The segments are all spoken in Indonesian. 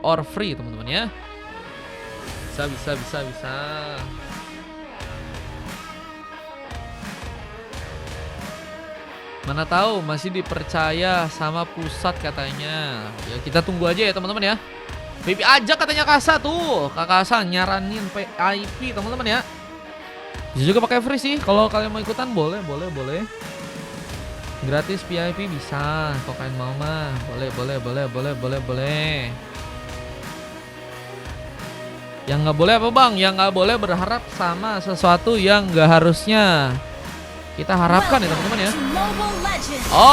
or free teman-teman ya. Bisa. Mana tahu masih dipercaya sama pusat katanya. Ya kita tunggu aja ya teman-teman ya. Baby aja katanya Kasa tuh. Kak Kasa nyaranin VIP teman-teman ya. Bisa juga pakai free sih. Kalau kalian mau ikutan boleh. Gratis VIP bisa. Kalau kalian mau mah boleh. Yang nggak boleh apa bang? Yang nggak boleh berharap sama sesuatu yang nggak harusnya kita harapkan ya teman-teman ya.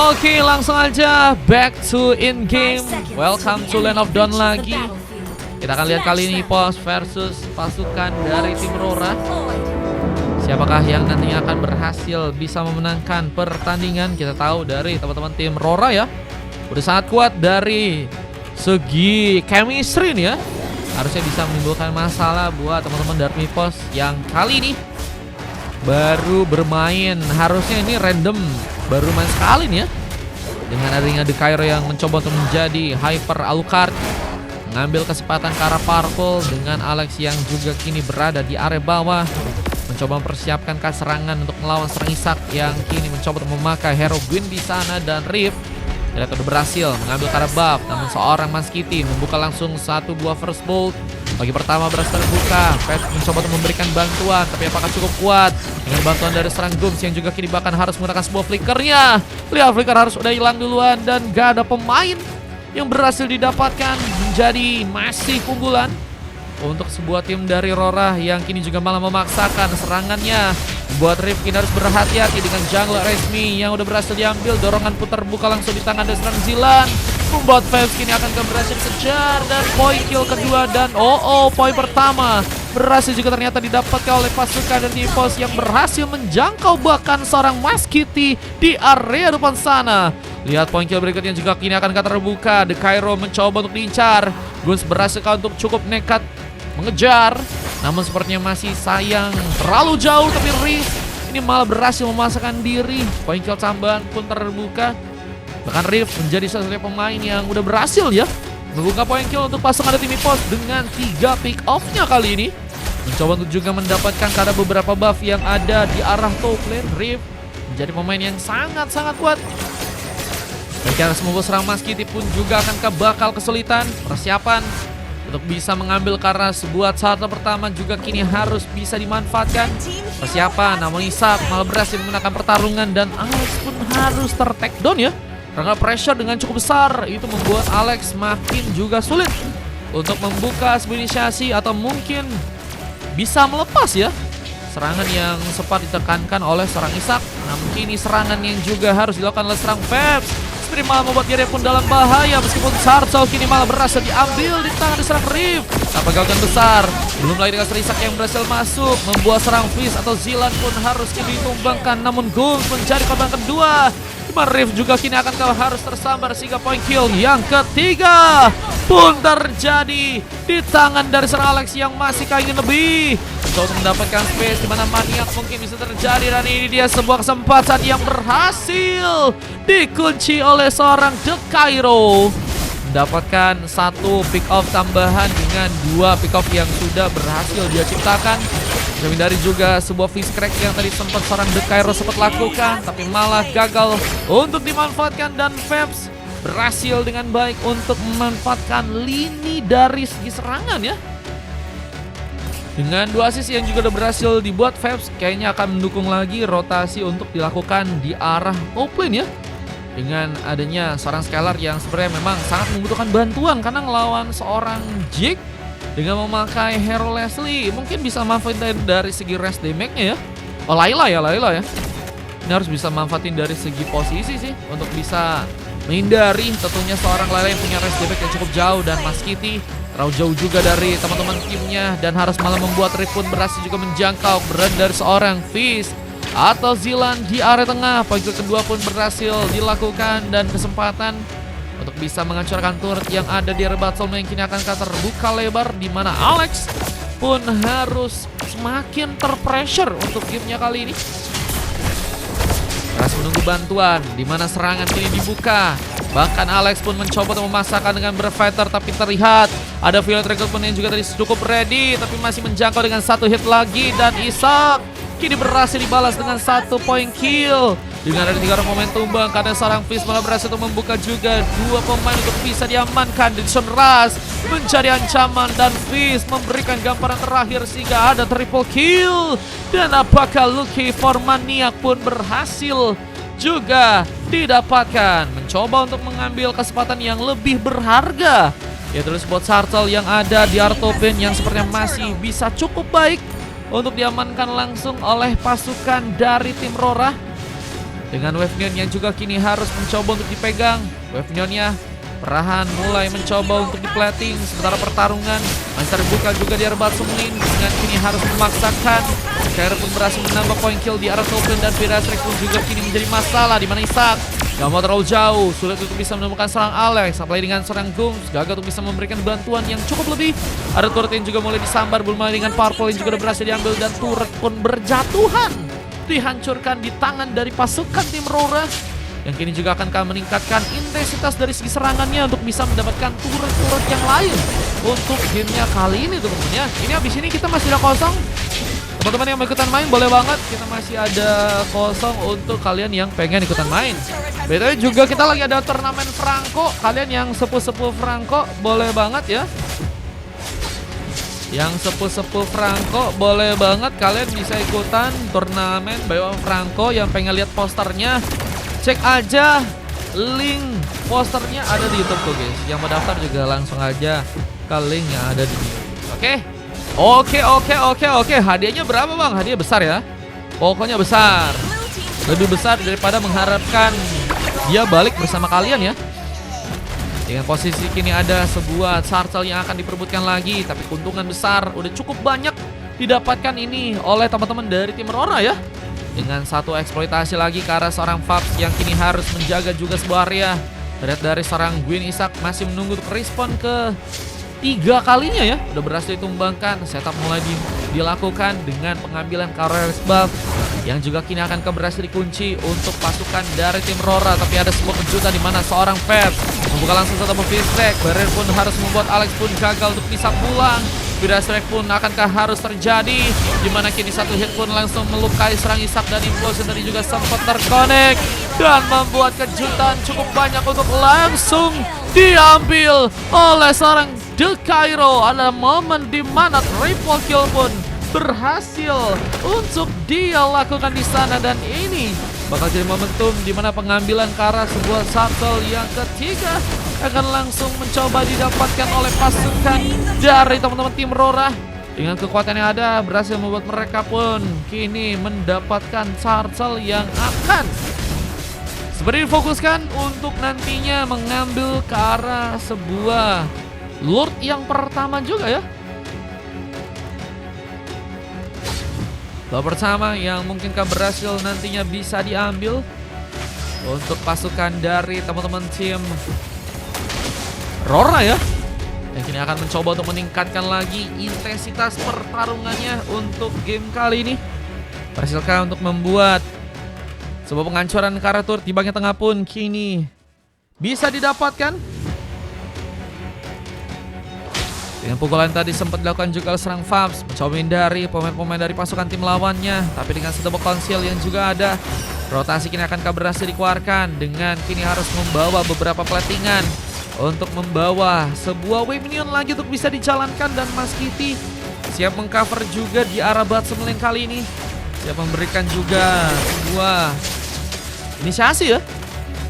Oke, langsung aja back to in game. Welcome to Land of Dawn lagi. Kita akan lihat kali ini Pos versus pasukan dari tim Rora. Siapakah yang nantinya akan berhasil bisa memenangkan pertandingan? Kita tahu dari teman-teman tim Rora ya, udah sangat kuat dari segi chemistry nih ya. Harusnya bisa menimbulkan masalah buat teman-teman dari Pos yang kali ini baru bermain. Harusnya ini random, baru main sekali nih ya. Dengan adanya The Cairo yang mencoba untuk menjadi Hyper Alucard, mengambil kesempatan ke arah Purple dengan Alex yang juga kini berada di area bawah, mencoba mempersiapkan serangan untuk melawan serang Isak yang kini mencoba untuk memakai hero Gwyn di sana. Dan Rift tidak udah berhasil mengambil ke arah buff, namun seorang Mas Kitty membuka langsung 1-2 first bolt. Bagi pertama berhasil terbuka. Fed mencoba untuk memberikan bantuan, tapi apakah cukup kuat dengan bantuan dari serang Gums yang juga kini bahkan harus menggunakan sebuah flickernya. Lihat flicker harus udah hilang duluan dan gak ada pemain yang berhasil didapatkan, menjadi masih keunggulan untuk sebuah tim dari Rora yang kini juga malah memaksakan serangannya. Buat Rift kini harus berhati-hati dengan jungler resmi yang udah berhasil diambil. Dorongan putar buka langsung di tangan dari serang Zilan, membuat Faves kini akan berhasil kejar dan poin kill kedua. Dan poin pertama berhasil juga ternyata didapatkan oleh pasukan dari Pos yang berhasil menjangkau bahkan seorang Mas Kitty di area depan sana. Lihat poin kill berikutnya juga kini akan terbuka. The Cairo mencoba untuk diincar. Guns berhasil untuk cukup nekat mengejar, namun sepertinya masih sayang terlalu jauh. Tapi Rift ini malah berhasil memasakkan diri. Poin kill tambahan pun terbuka. Bahkan Rift menjadi satu-satunya pemain yang udah berhasil ya membuka poin kill untuk pasukan dari tim Pos dengan 3 pick off-nya kali ini. Mencoba untuk juga mendapatkan karena beberapa buff yang ada di arah top lane. Rift menjadi pemain yang sangat-sangat kuat. Rencana semua serang Mas Kitty pun juga akan bakal kesulitan. Persiapan untuk bisa mengambil karena sebuah charter pertama juga kini harus bisa dimanfaatkan. Persiapan, namun Isak malah berhasil menggunakan pertarungan dan Alex pun harus ter-take down ya. Karena pressure dengan cukup besar itu membuat Alex makin juga sulit untuk membuka sebuah inisiasi atau mungkin bisa melepas ya serangan yang sempat ditekankan oleh serang Isak. Namun kini serangan yang juga harus dilakukan oleh serang Faves malah membuat diri pun dalam bahaya, meskipun Sarcel kini malah berhasil diambil di tangan serang Rift. Tanpa gangguan besar, belum lagi dengan Serisak yang berhasil masuk, membuat serang Fizz atau Zilan pun harus kini ditumbangkan. Namun Gums mencari korban kedua. Rift juga kini akan harus tersambar sehingga poin kill yang ketiga pun terjadi di tangan dari serang Alex yang masih ingin lebih untuk mendapatkan space di mana maniak mungkin bisa terjadi. Dan ini dia sebuah kesempatan yang berhasil dikunci oleh seorang The Cairo, mendapatkan 1 pick off tambahan dengan 2 pick off yang sudah berhasil dia ciptakan. Menghindari juga sebuah fish crack yang tadi sempat seorang The Cairo sempat lakukan, tapi malah gagal untuk dimanfaatkan. Dan Faves berhasil dengan baik untuk memanfaatkan lini dari segi serangan ya. Dengan 2 assist yang juga udah berhasil dibuat, Faves kayaknya akan mendukung lagi rotasi untuk dilakukan di arah top lane ya. Dengan adanya seorang Scalar yang sebenarnya memang sangat membutuhkan bantuan karena ngelawan seorang Jake dengan memakai hero Leslie mungkin bisa manfaatin dari segi rest damage-nya ya. Layla ya. Ini harus bisa manfaatin dari segi posisi sih untuk bisa menghindari tentunya seorang Layla yang punya rest damage yang cukup jauh. Dan Mas Kitty terlalu jauh juga dari teman-teman timnya dan harus malah membuat Rift pun berhasil juga menjangkau berat dari seorang Fizz atau Zilan di area tengah. Poin kedua pun berhasil dilakukan dan kesempatan untuk bisa menghancurkan turret yang ada di area battle yang kini akan terbuka lebar, di mana Alex pun harus semakin terpressure untuk gamenya kali ini. Harus menunggu bantuan, di mana serangan kini dibuka. Bahkan Alex pun mencoba untuk memasakkan dengan berfighter, tapi terlihat ada Violet Recruitment yang juga tadi cukup ready, tapi masih menjangkau dengan satu hit lagi. Dan Isak kini berhasil dibalas dengan 1 point kill. Dengan ada 3 orang pemain tumbang, karena seorang Fizz malah berhasil untuk membuka juga 2 pemain untuk bisa diamankan. Dixon Rush mencari ancaman dan Fizz memberikan gambaran terakhir sehingga ada triple kill. Dan apakah Lucky Formaniac pun berhasil juga didapatkan, mencoba untuk mengambil kesempatan yang lebih berharga, yaitu spot turtle yang ada di Artopen yang sepertinya masih bisa cukup baik untuk diamankan langsung oleh pasukan dari tim Rora. Dengan Wave Neon yang juga kini harus mencoba untuk dipegang. Wave Neonnya perlahan mulai mencoba untuk diplating, sementara pertarungan masih terbuka juga di Arbat Sumlin dengan kini harus memaksakan. Kair pun berhasil menambah poin kill di arah Token dan Virasrek pun juga kini menjadi masalah, di mana Isak gak mau terlalu jauh, sulit untuk bisa menemukan seorang Alex, apalagi dengan seorang Gums gagal untuk bisa memberikan bantuan yang cukup lebih. Ada turret yang juga mulai disambar, belum lagi dengan Purple yang juga berhasil diambil dan turret pun berjatuhan, dihancurkan di tangan dari pasukan tim Rora, yang kini juga akan meningkatkan intensitas dari segi serangannya untuk bisa mendapatkan turret-turret yang lain untuk gamenya kali ini teman-teman ya. Ini habis ini kita masih ada kosong. Teman-teman yang mau ikutan main boleh banget, kita masih ada kosong untuk kalian yang pengen ikutan main. BTW juga kita lagi ada turnamen Franco, kalian yang sepuh-sepuh Franco boleh banget ya. Yang sepuh-sepuh Franco boleh banget kalian bisa ikutan turnamen BO Franco. Yang pengen lihat posternya, cek aja link posternya ada di YouTube tuh guys. Yang mau daftar juga langsung aja ke link yang ada di YouTube. Oke. Hadiahnya berapa bang? Hadiah besar ya. Pokoknya besar. Lebih besar daripada mengharapkan dia balik bersama kalian ya. Dengan posisi kini ada sebuah turtle yang akan diperebutkan lagi, tapi keuntungan besar udah cukup banyak didapatkan ini oleh teman-teman dari tim Rora ya. Dengan satu eksploitasi lagi ke arah seorang Fabs yang kini harus menjaga juga sebuah area. Terlihat dari seorang Gwyn Isak masih menunggu untuk respon ke 3 kalinya ya. Udah berhasil ditumbangkan, setup mulai dilakukan dengan pengambilan Carriers buff yang juga kini akan berhasil dikunci untuk pasukan dari tim Rora. Tapi ada sebuah kejutan di mana seorang Fabs membuka langsung satu Fizzrek. Barrier pun harus membuat Alex pun gagal untuk bisa pulang. Fizzrek pun akankah harus terjadi, dimana kini satu hit pun langsung melukai serang Isak dan Implosion tadi juga sempat terkonek dan membuat kejutan cukup banyak untuk langsung diambil oleh seorang The Cairo. Ada momen di mana triple kill pun berhasil untuk dia lakukan di sana, dan ini bakal jadi momentum di mana pengambilan ke arah sebuah shuttle yang ketiga akan langsung mencoba didapatkan oleh pasukan dari teman-teman tim Rora. Dengan kekuatan yang ada berhasil membuat mereka pun kini mendapatkan shuttle yang akan seperti difokuskan untuk nantinya mengambil ke arah sebuah Lord yang pertama juga ya. Lord pertama yang mungkinkah berhasil nantinya bisa diambil untuk pasukan dari teman-teman tim Rora ya, yang kini akan mencoba untuk meningkatkan lagi intensitas pertarungannya untuk game kali ini. Berhasilkah untuk membuat sebuah penghancuran ke arah turret di bagian tengah pun kini bisa didapatkan. Dengan pukulan tadi sempat dilakukan juga oleh serang Fabs, mencoba menghindari pemain-pemain dari pasukan tim lawannya. Tapi dengan satu konsil yang juga ada, rotasi kini akan berhasil dikeluarkan dengan kini harus membawa beberapa platingan untuk membawa sebuah wave minion lagi untuk bisa dijalankan. Dan Mas Kitty siap mengcover juga di arah Batsume Lane kali ini, siap memberikan juga sebuah inisiasi ya.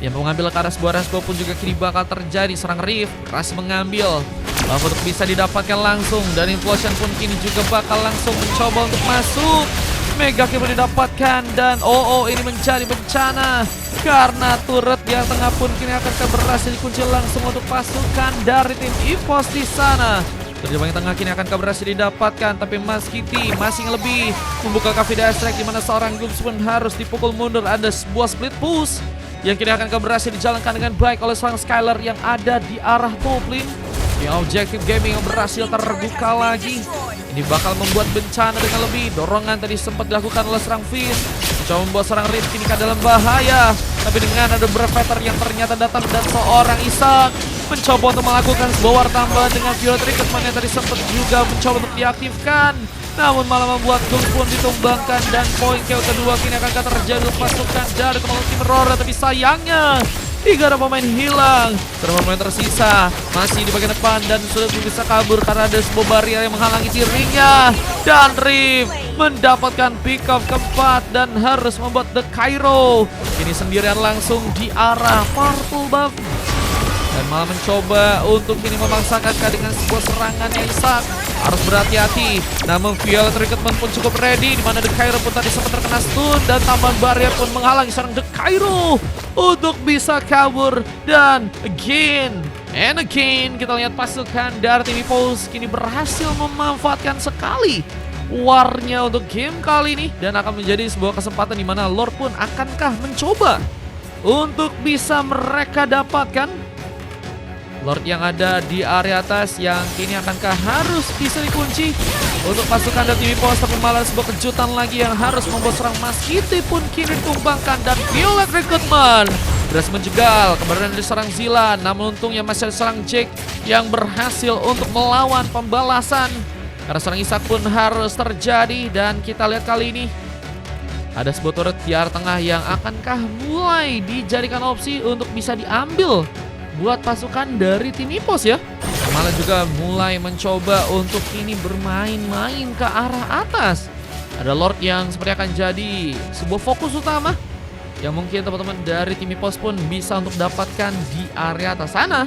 Yang mengambil ke arah sebuah respo pun juga kini bakal terjadi. Serang Rift berhasil mengambil untuk bisa didapatkan langsung, dan Implosion pun kini juga bakal langsung mencoba untuk masuk. Mega Kill didapatkan, dan ini menjadi bencana karena turret yang tengah pun kini akan berhasil dikunci langsung untuk pasukan dari tim EVOS di sana. Terjebak yang tengah kini akan berhasil didapatkan, tapi Mas Kitty masih lebih membuka Kavida Strike, di mana seorang Gums pun harus dipukul mundur. Ada sebuah split push yang kini akan berhasil dijalankan dengan baik oleh seorang Skylar yang ada di arah top lane. Yang Objective Gaming yang berhasil terbuka lagi. Ini bakal membuat bencana dengan lebih. Dorongan tadi sempat dilakukan oleh serang Fizz, coba membuat serang Rift kini dalam bahaya. Tapi dengan ada Breveter yang ternyata datang dan seorang Isak mencoba untuk melakukan sebuah war tambahan dengan Violet Recruitment yang tadi sempat juga mencoba untuk diaktifkan. Namun malah membuat Gung pun ditumbangkan dan poin KO kedua kini akan terjadi untuk pasukan dari teman-teman tim Roar. Tapi sayangnya 3 orang pemain hilang. Pemain tersisa masih di bagian depan dan sudah bisa kabur karena ada sebuah barrier yang menghalangi dirinya. Dan Riv mendapatkan pick up keempat dan harus membuat The Cairo ini sendirian langsung di arah purple buff. Dan malah mencoba untuk ini memaksakan dengan sebuah serangan yang Isak. Harus berhati-hati. Namun Violet Recruitment pun cukup ready. Dimana The Cairo pun tadi sempat terkena stun. Dan tambahan barrier pun menghalangi seorang The Cairo untuk bisa kabur. Dan again kita lihat pasukan dari tim EVOS kini berhasil memanfaatkan sekali warnya untuk game kali ini. Dan akan menjadi sebuah kesempatan dimana Lord pun akankah mencoba untuk bisa mereka dapatkan Lord yang ada di area atas yang kini akankah harus bisa dikunci untuk pasukan dari tim EVOS. Tapi malah sebuah kejutan lagi yang harus membuat serang Mas Kitty pun kini ditumbangkan. Dan Violet Recruitment berhasil menjegal keberadaan dari serang Zilan. Namun untungnya masih ada serang Jake yang berhasil untuk melawan pembalasan. Karena serang Isak pun harus terjadi. Dan kita lihat kali ini ada sebuah turret di area tengah yang akankah mulai dijadikan opsi untuk bisa diambil buat pasukan dari tim EVOS ya. Malah juga mulai mencoba untuk ini bermain-main ke arah atas. Ada Lord yang seperti akan jadi sebuah fokus utama yang mungkin teman-teman dari tim EVOS pun bisa untuk dapatkan di area atas sana.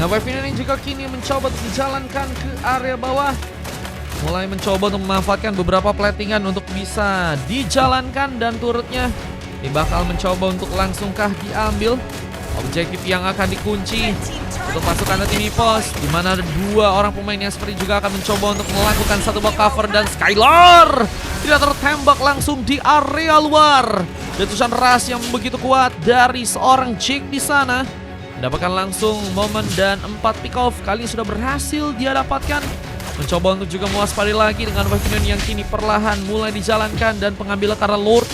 Nah, wave ini juga kini mencoba untuk dijalankan ke area bawah. Mulai mencoba untuk memanfaatkan beberapa platingan untuk bisa dijalankan dan turutnya ini bakal mencoba untuk langsungkah diambil objektif yang akan dikunci untuk pasukan tim EVOS, di mana ada 2 orang pemain yang seperti juga akan mencoba untuk melakukan satu buah cover. Dan Skylar tidak tertembak langsung di area luar. Letusan ras yang begitu kuat dari seorang Jake di sana mendapatkan langsung momen dan 4 pick off kali ini sudah berhasil dia dapatkan. Mencoba untuk juga mewaspadai lagi dengan Wave yang kini perlahan mulai dijalankan dan pengambilan karena Lord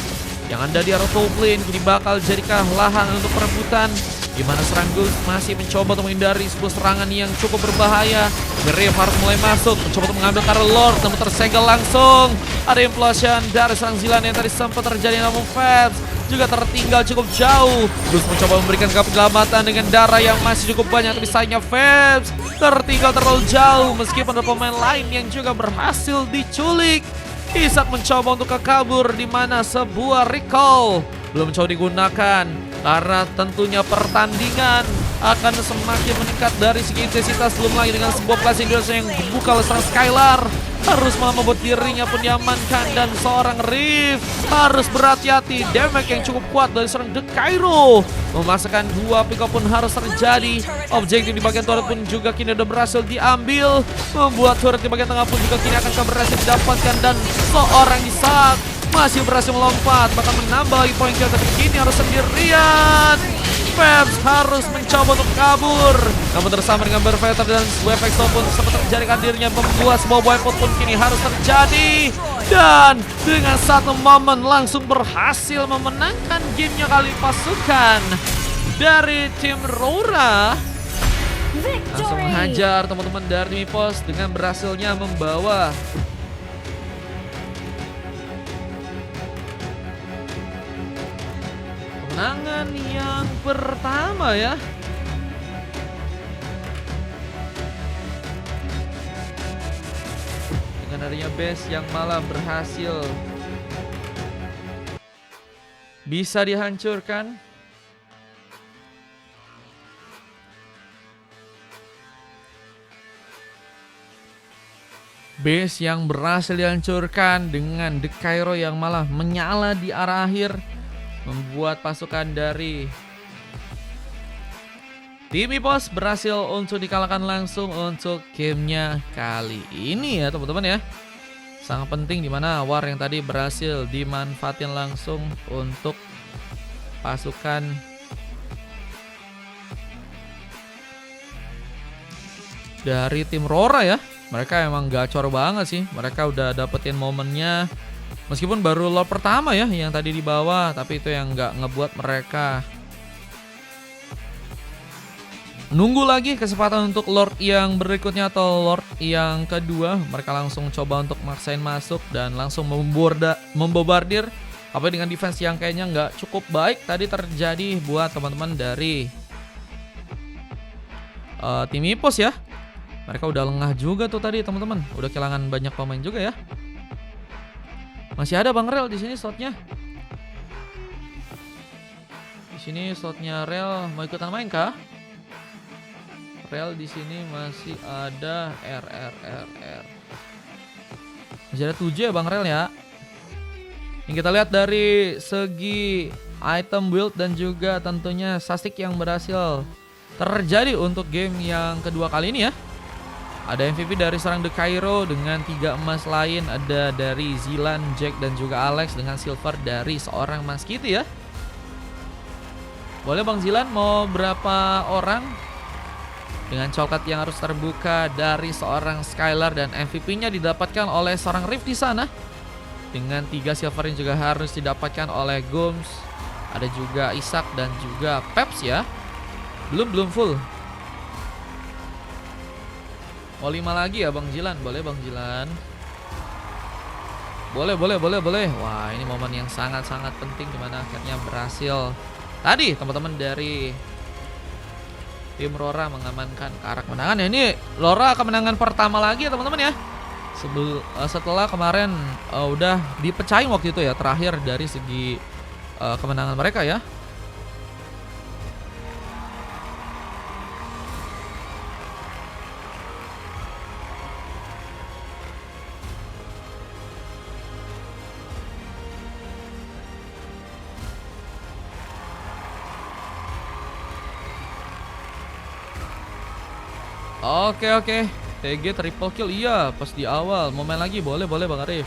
yang ada di area top lane kini bakal jadikah lahan untuk perebutan, di mana serang Gus masih mencoba untuk menghindari sebuah serangan yang cukup berbahaya. Grave harus mulai masuk, mencoba untuk mengambil karena Lord, namun tersegel langsung. Ada implosion dari serang Zilan yang tadi sempat terjadi, namun Fabs juga tertinggal cukup jauh. Gus mencoba memberikan keselamatan dengan darah yang masih cukup banyak, tapi sayangnya Fabs tertinggal terlalu jauh meskipun ada pemain lain yang juga berhasil diculik. Isak mencoba untuk kabur, di mana sebuah recall belum mencoba digunakan karena tentunya pertandingan akan semakin meningkat dari segi intensitas. Belum lagi dengan sebuah placing yang dibuka oleh serang Skylar, harus malah membuat dirinya pun diamankan. Dan seorang Riv harus berhati-hati, damage yang cukup kuat dari serang The Cairo memasakkan 2 pick up pun harus terjadi. Objektif di bagian turret pun juga kini sudah berhasil diambil, membuat turret di bagian tengah pun juga kini akan berhasil didapatkan. Dan seorang Isak masih berhasil melompat, bahkan menambah lagi poin kill, tapi kini harus sendirian. Fabs harus mencoba untuk kabur, namun bersama dengan Berveter dan WFX pun sempat terjadikan dirinya membuat sebuah wipeout pun kini harus terjadi. Dan dengan satu momen langsung berhasil memenangkan gamenya kali pasukan dari tim Roar. Langsung menghajar teman-teman dari EVOS dengan berhasilnya membawa kemenangan yang pertama ya. Dengan adanya base yang malah berhasil bisa dihancurkan. Base yang berhasil dihancurkan dengan The Cairo yang malah menyala di arah akhir, membuat pasukan dari tim EVOS berhasil untuk dikalahkan langsung untuk gamenya kali ini ya teman-teman ya. Sangat penting dimana war yang tadi berhasil dimanfaatin langsung untuk pasukan dari tim Rora ya. Mereka emang gacor banget sih. Mereka udah dapetin momennya Meskipun baru lord pertama ya yang tadi di bawah, tapi itu yang nggak ngebuat mereka nunggu lagi kesempatan untuk lord yang berikutnya atau lord yang kedua. Mereka langsung coba untuk maksain masuk dan langsung membobardir. Tapi dengan defense yang kayaknya nggak cukup baik tadi terjadi buat teman-teman dari tim Ipos ya. Mereka udah lengah juga tuh tadi teman-teman. Udah kehilangan banyak pemain juga ya. Masih ada Bang Rel di sini slotnya. Di sini slotnya Rel mau ikutan main kah? Rel di sini masih ada RRRR. Masih ada 7 ya Bang Rel ya. Ini kita lihat dari segi item build dan juga tentunya statistik yang berhasil terjadi untuk game yang kedua kali ini ya. Ada MVP dari seorang The Cairo dengan 3 emas lain. Ada dari Zilan, Jack dan juga Alex dengan silver dari seorang Mas Kitty ya. Boleh Bang Zilan mau berapa orang? Dengan coklat yang harus terbuka dari seorang Skylar dan MVP-nya didapatkan oleh seorang Rift di sana. Dengan 3 silver yang juga harus didapatkan oleh Gomes. Ada juga Isak dan juga Peps ya. Belum full. Mau 5 lagi ya Bang Jilan? Boleh Bang Jilan. Boleh. Wah ini momen yang sangat-sangat penting dimana akhirnya berhasil. Tadi teman-teman dari tim Lora mengamankan arah kemenangan ya. Ini Lora kemenangan pertama lagi ya teman-teman ya. Setelah kemarin udah dipecahin waktu itu ya, terakhir dari segi kemenangan mereka ya. Oke. TG triple kill iya pas di awal. Mau main lagi boleh Bang Arif.